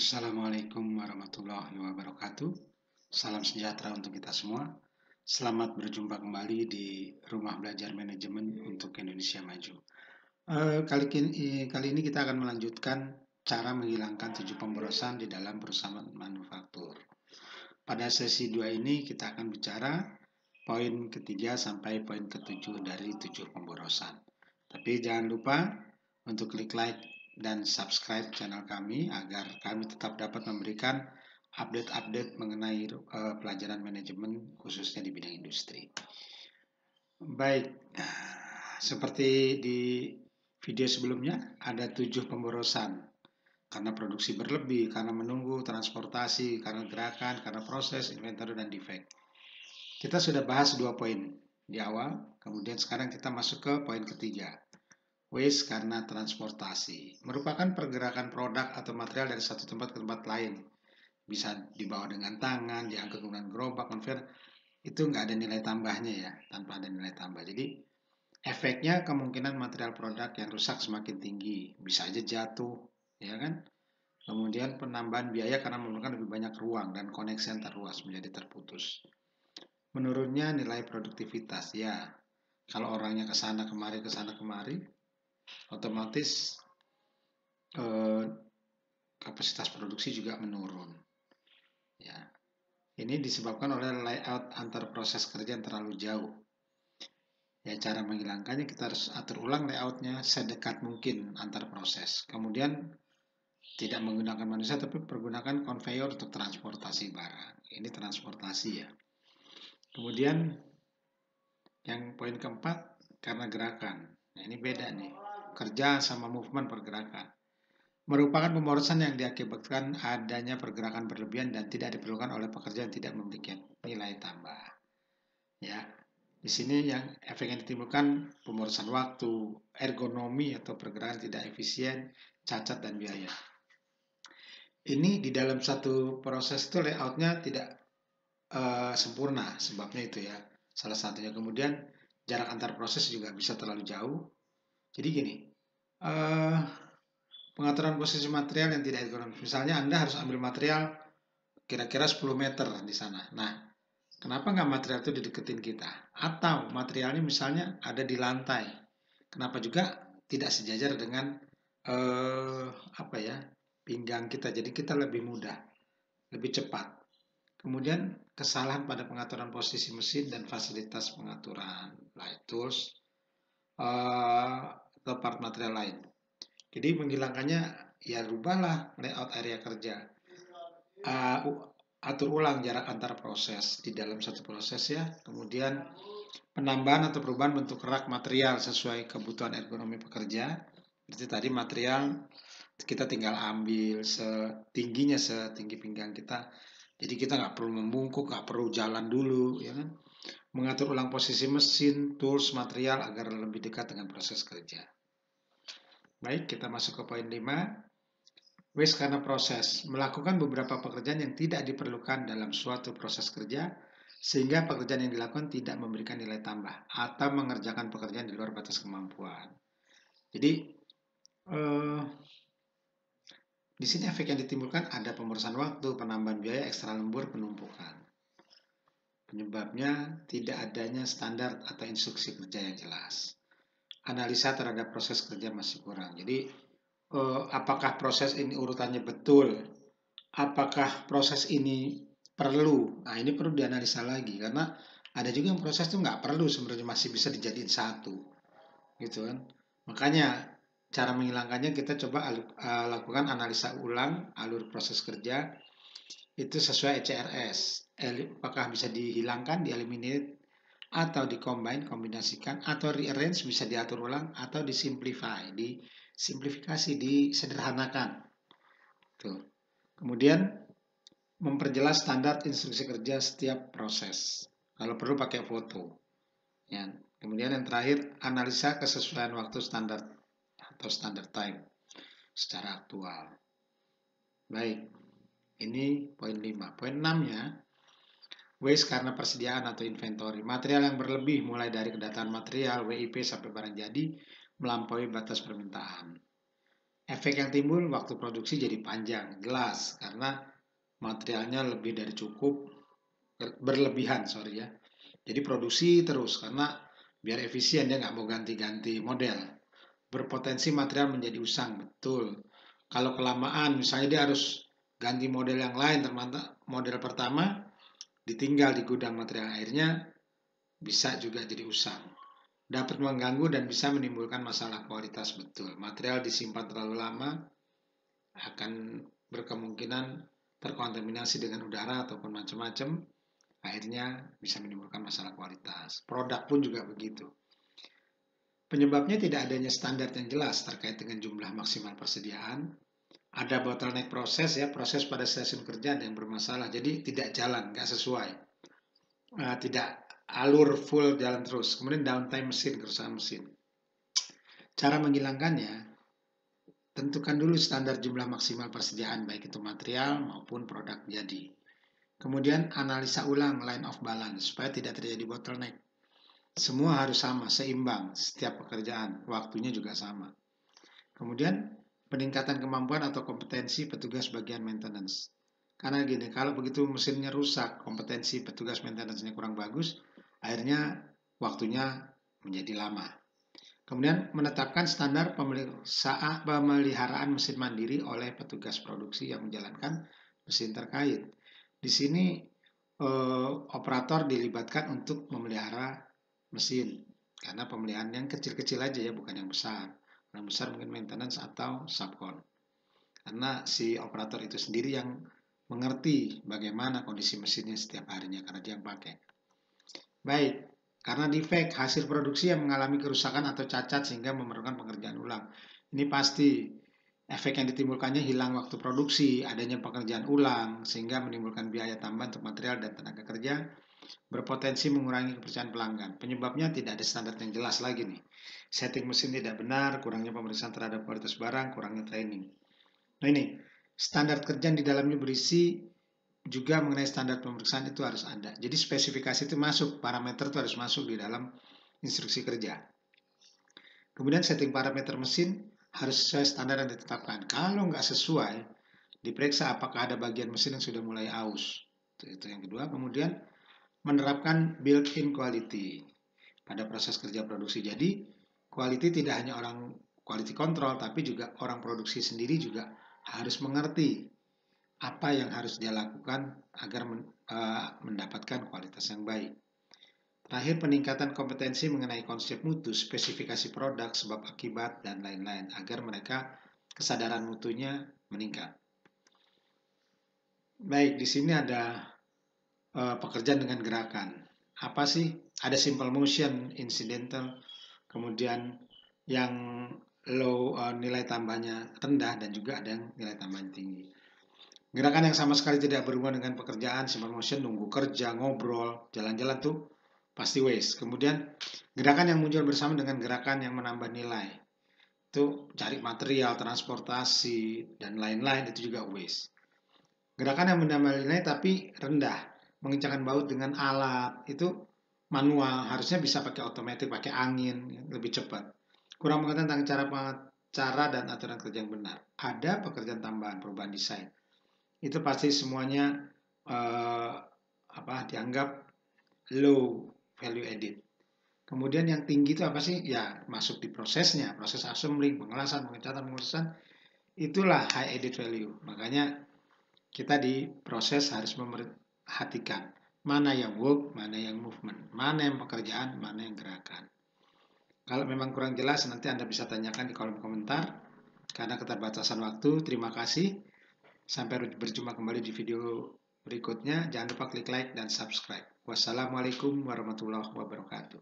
Assalamualaikum warahmatullahi wabarakatuh. Salam sejahtera untuk kita semua. Selamat berjumpa kembali di Rumah Belajar Manajemen untuk Indonesia Maju. Kali ini kita akan melanjutkan cara menghilangkan 7 pemborosan di dalam perusahaan manufaktur. Pada sesi 2 ini kita akan bicara poin ketiga sampai poin ketujuh dari 7 pemborosan. Tapi jangan lupa untuk klik like dan subscribe channel kami agar kami tetap dapat memberikan update-update mengenai pelajaran manajemen khususnya di bidang industri. Baik, seperti di video sebelumnya ada 7 pemborosan karena produksi berlebih, karena menunggu, transportasi, karena gerakan, karena proses, inventory, dan defect. Kita sudah bahas 2 poin di awal, kemudian sekarang kita masuk ke poin ketiga. Waste karena transportasi merupakan pergerakan produk atau material dari satu tempat ke tempat lain. Bisa dibawa dengan tangan, diangkut dengan gerobak, konveyor. Itu nggak ada nilai tambahnya ya, tanpa ada nilai tambah. Jadi efeknya kemungkinan material produk yang rusak semakin tinggi. Bisa aja jatuh, ya kan? Kemudian penambahan biaya karena memerlukan lebih banyak ruang dan koneksi antar ruas menjadi terputus. Menurunnya nilai produktivitas ya. Kalau orangnya ke sana kemari, otomatis kapasitas produksi juga menurun. Ya, ini disebabkan oleh layout antar proses kerja yang terlalu jauh. Ya, cara menghilangkannya kita harus atur ulang layoutnya sedekat mungkin antar proses. Kemudian tidak menggunakan manusia tapi pergunakan konveyor untuk transportasi barang. Ini transportasi ya. Kemudian yang poin keempat karena gerakan. Nah, ini beda nih. Kerja sama movement pergerakan. Merupakan pemborosan yang diakibatkan adanya pergerakan berlebihan dan tidak diperlukan oleh pekerja yang tidak memiliki nilai tambah. Ya, di sini yang efek yang ditimbulkan pemborosan waktu, ergonomi atau pergerakan tidak efisien, cacat dan biaya. Ini di dalam satu proses itu layoutnya tidak sempurna, sebabnya itu ya. Salah satunya kemudian jarak antar proses juga bisa terlalu jauh. Jadi gini. Pengaturan posisi material yang tidak ergonomis. Misalnya Anda harus ambil material kira-kira 10 meter di sana. Nah, kenapa nggak material itu dideketin kita? Atau materialnya misalnya ada di lantai. Kenapa juga tidak sejajar dengan pinggang kita. Jadi kita lebih mudah, lebih cepat. Kemudian kesalahan pada pengaturan posisi mesin dan fasilitas pengaturan light tools atau part material lain. Jadi menghilangkannya ya rubahlah layout area kerja. Atur ulang jarak antar proses di dalam satu proses ya. Kemudian penambahan atau perubahan bentuk rak material sesuai kebutuhan ergonomi pekerja. Seperti tadi material kita tinggal ambil setinggi pinggang kita. Jadi kita nggak perlu membungkuk, nggak perlu jalan dulu, ya kan? Mengatur ulang posisi mesin, tools, material agar lebih dekat dengan proses kerja. Baik, kita masuk ke poin 5. Waste karena proses. Melakukan beberapa pekerjaan yang tidak diperlukan dalam suatu proses kerja, sehingga pekerjaan yang dilakukan tidak memberikan nilai tambah, atau mengerjakan pekerjaan di luar batas kemampuan. Jadi, di sini efek yang ditimbulkan ada pemborosan waktu, penambahan biaya, ekstra lembur, penumpukan. Penyebabnya tidak adanya standar atau instruksi kerja yang jelas. Analisa terhadap proses kerja masih kurang. Jadi apakah proses ini urutannya betul? Apakah proses ini perlu? Nah, ini perlu dianalisa lagi karena ada juga yang proses itu nggak perlu sebenarnya masih bisa dijadiin satu, gitu kan? Makanya cara menghilangkannya kita coba lakukan analisa ulang alur proses kerja itu sesuai ECRS. Apakah bisa dihilangkan, dieliminate, atau dikombinasikan, atau rearrange bisa diatur ulang, atau disimplifikasi, disederhanakan. Tuh. Kemudian memperjelas standar instruksi kerja setiap proses. Kalau perlu pakai foto. Ya. Kemudian yang terakhir analisa kesesuaian waktu standar atau standard time secara aktual. Baik, ini poin 5. Poin 6-nya waste karena persediaan atau inventory. Material yang berlebih mulai dari kedatangan material, WIP sampai barang jadi melampaui batas permintaan. Efek yang timbul waktu produksi jadi panjang, jelas, karena materialnya lebih dari cukup, berlebihan, sorry ya. Jadi produksi terus, karena biar efisien dia nggak mau ganti-ganti model. Berpotensi material menjadi usang, betul. Kalau kelamaan, misalnya dia harus ganti model yang lain, ternyata model pertama ditinggal di gudang material airnya, bisa juga jadi usang. Dapat mengganggu dan bisa menimbulkan masalah kualitas, betul. Material disimpan terlalu lama akan berkemungkinan terkontaminasi dengan udara ataupun macam-macam, akhirnya bisa menimbulkan masalah kualitas. Produk pun juga begitu. Penyebabnya tidak adanya standar yang jelas terkait dengan jumlah maksimal persediaan. Ada bottleneck proses ya, proses pada stasiun kerja ada yang bermasalah, jadi tidak jalan, nggak sesuai. Tidak alur full jalan terus. Kemudian downtime mesin, kerusakan mesin. Cara menghilangkannya, tentukan dulu standar jumlah maksimal persediaan, baik itu material maupun produk jadi. Kemudian analisa ulang line of balance, supaya tidak terjadi bottleneck. Semua harus sama, seimbang, setiap pekerjaan, waktunya juga sama. Kemudian peningkatan kemampuan atau kompetensi petugas bagian maintenance. Karena gini, kalau begitu mesinnya rusak, kompetensi petugas maintenance-nya kurang bagus, akhirnya waktunya menjadi lama. Kemudian menetapkan standar pemeliharaan mesin mandiri oleh petugas produksi yang menjalankan mesin terkait. Di sini operator dilibatkan untuk memelihara mesin, karena pemeliharaan yang kecil-kecil aja ya, bukan yang besar. Yang besar mungkin maintenance atau subcon. Karena si operator itu sendiri yang mengerti bagaimana kondisi mesinnya setiap harinya, karena dia yang pakai. Baik, karena defect hasil produksi yang mengalami kerusakan atau cacat sehingga memerlukan pengerjaan ulang. Ini pasti efek yang ditimbulkannya hilang waktu produksi, adanya pekerjaan ulang sehingga menimbulkan biaya tambahan untuk material dan tenaga kerja, berpotensi mengurangi kepercayaan pelanggan. Penyebabnya tidak ada standar yang jelas lagi nih. Setting mesin tidak benar, kurangnya pemeriksaan terhadap kualitas barang, kurangnya training. Nah ini, standar kerja di dalamnya berisi juga mengenai standar pemeriksaan itu harus ada. Jadi spesifikasi itu masuk, parameter itu harus masuk di dalam instruksi kerja. Kemudian setting parameter mesin harus sesuai standar yang ditetapkan. Kalau nggak sesuai, diperiksa apakah ada bagian mesin yang sudah mulai aus. Itu yang kedua. Kemudian menerapkan built-in quality pada proses kerja produksi. Jadi quality tidak hanya orang quality control, tapi juga orang produksi sendiri juga harus mengerti apa yang harus dia lakukan agar mendapatkan kualitas yang baik. Terakhir, peningkatan kompetensi mengenai konsep mutu, spesifikasi produk, sebab akibat, dan lain-lain, agar mereka kesadaran mutunya meningkat. Baik, di sini ada pekerjaan dengan gerakan. Apa sih? Ada simple motion, incidental, kemudian yang low nilai tambahnya rendah, dan juga ada yang nilai tambahnya tinggi. Gerakan yang sama sekali tidak berhubungan dengan pekerjaan, simple motion, nunggu kerja, ngobrol, jalan-jalan tuh pasti waste. Kemudian gerakan yang muncul bersama dengan gerakan yang menambah nilai, itu cari material, transportasi, dan lain-lain, itu juga waste. Gerakan yang menambah nilai tapi rendah, mengencangkan baut dengan alat, itu manual, harusnya bisa pakai otomatis, pakai angin, lebih cepat. Kurang mengetahui tentang cara dan aturan kerja yang benar. Ada pekerjaan tambahan, perubahan desain. Itu pasti semuanya dianggap low value added. Kemudian yang tinggi itu apa sih? Ya masuk di prosesnya, proses assembling, pengelasan, pengecatan, pengurusan, itulah high added value. Makanya kita di proses harus memperhatikan mana yang work, mana yang movement, mana yang pekerjaan, mana yang gerakan. Kalau memang kurang jelas, nanti Anda bisa tanyakan di kolom komentar. Karena keterbatasan waktu, terima kasih. Sampai berjumpa kembali di video berikutnya. Jangan lupa klik like dan subscribe. Wassalamualaikum warahmatullahi wabarakatuh.